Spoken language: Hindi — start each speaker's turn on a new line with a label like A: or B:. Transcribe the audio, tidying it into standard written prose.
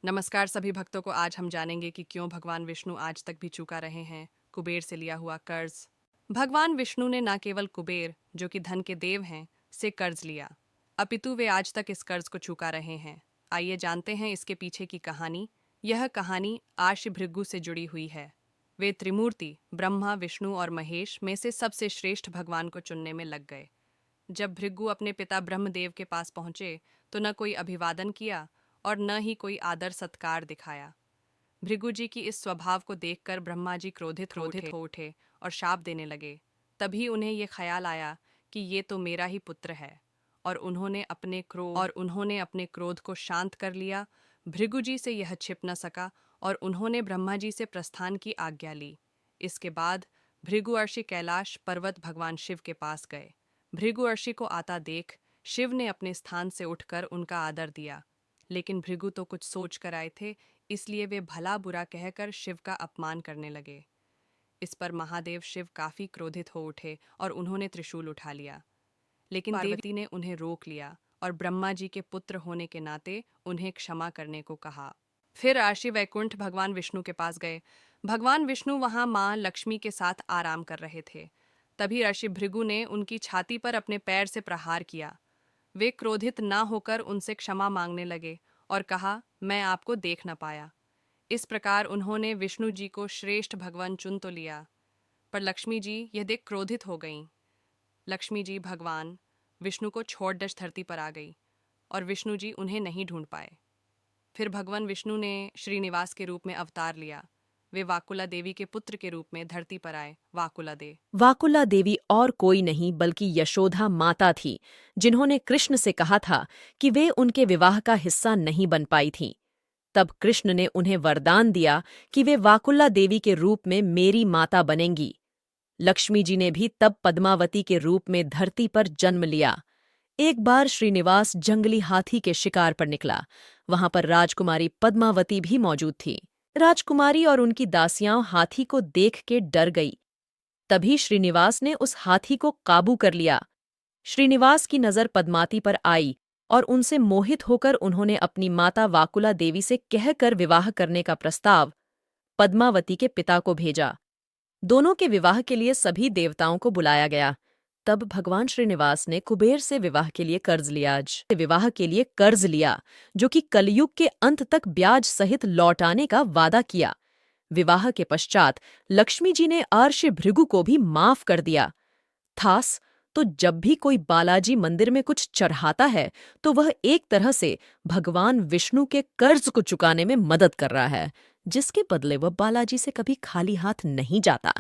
A: नमस्कार सभी भक्तों को। आज हम जानेंगे कि क्यों भगवान विष्णु आज तक भी चुका रहे हैं कुबेर से लिया हुआ कर्ज। भगवान विष्णु ने न केवल कुबेर, जो कि धन के देव हैं, से कर्ज लिया, अपितु वे आज तक इस कर्ज को चुका रहे हैं। आइए जानते हैं इसके पीछे की कहानी। यह कहानी आर्ष भृगु से जुड़ी हुई है। वे त्रिमूर्ति ब्रह्मा, विष्णु और महेश में से सबसे श्रेष्ठ भगवान को चुनने में लग गए। जब भृगु अपने पिता ब्रह्मदेव के पास पहुंचे तो न कोई अभिवादन किया और न ही कोई आदर सत्कार दिखाया। भृगु जी की इस स्वभाव को देखकर ब्रह्मा जी क्रोधित हो उठे और शाप देने लगे। तभी उन्हें ये ख्याल आया कि ये तो मेरा ही पुत्र है, और उन्होंने अपने क्रोध को शांत कर लिया। भृगु जी से यह छिप न सका और उन्होंने ब्रह्मा जी से प्रस्थान की आज्ञा ली। इसके बाद भृगुअर्षि कैलाश पर्वत भगवान शिव के पास गए। भृगुअर्षि को आता देख शिव ने अपने स्थान से उठकर उनका आदर दिया, लेकिन भृगु तो कुछ सोच कर आए थे, इसलिए वे भला बुरा कहकर शिव का अपमान करने लगे। इस पर महादेव शिव काफी क्रोधित हो उठे और उन्होंने त्रिशूल उठा लिया, लेकिन देवती ने उन्हें रोक लिया और ब्रह्मा जी के पुत्र होने के नाते उन्हें क्षमा करने को कहा। फिर आर्षि वैकुंठ भगवान विष्णु के पास गए। भगवान विष्णु वहां मां लक्ष्मी के साथ आराम कर रहे थे। तभी ऋषि भृगु ने उनकी छाती पर अपने पैर से प्रहार किया। वे क्रोधित ना होकर उनसे क्षमा मांगने लगे और कहा, मैं आपको देख न पाया। इस प्रकार उन्होंने विष्णु जी को श्रेष्ठ भगवान चुन तो लिया, पर लक्ष्मी जी यह देख क्रोधित हो गईं। लक्ष्मी जी भगवान विष्णु को छोड़ डश धरती पर आ गई और विष्णु जी उन्हें नहीं ढूंढ पाए। फिर भगवान विष्णु ने श्रीनिवास के रूप में अवतार लिया। वे वाकुला देवी के पुत्र के रूप में धरती पर आए।
B: वाकुला देवी और कोई नहीं बल्कि यशोदा माता थी, जिन्होंने कृष्ण से कहा था कि वे उनके विवाह का हिस्सा नहीं बन पाई थीं। तब कृष्ण ने उन्हें वरदान दिया कि वे वाकुला देवी के रूप में मेरी माता बनेंगी। लक्ष्मी जी ने भी तब पद्मावती के रूप में धरती पर जन्म लिया। एक बार श्रीनिवास जंगली हाथी के शिकार पर निकला। वहां पर राजकुमारी पद्मावती भी मौजूद थी। राजकुमारी और उनकी दासियां हाथी को देख के डर गई। तभी श्रीनिवास ने उस हाथी को काबू कर लिया। श्रीनिवास की नजर पद्मावती पर आई और उनसे मोहित होकर उन्होंने अपनी माता वाकुला देवी से कहकर विवाह करने का प्रस्ताव पद्मावती के पिता को भेजा। दोनों के विवाह के लिए सभी देवताओं को बुलाया गया। तब भगवान श्रीनिवास ने कुबेर से विवाह के लिए कर्ज लिया, जो कि कलयुग के अंत तक ब्याज सहित लौटाने का वादा किया। विवाह के पश्चात लक्ष्मी जी ने आर्ष भृगु को भी माफ कर दिया। थास तो जब भी कोई बालाजी मंदिर में कुछ चढ़ाता है तो वह एक तरह से भगवान विष्णु के कर्ज को चुकाने में मदद कर रहा है, जिसके बदले वह बालाजी से कभी खाली हाथ नहीं जाता।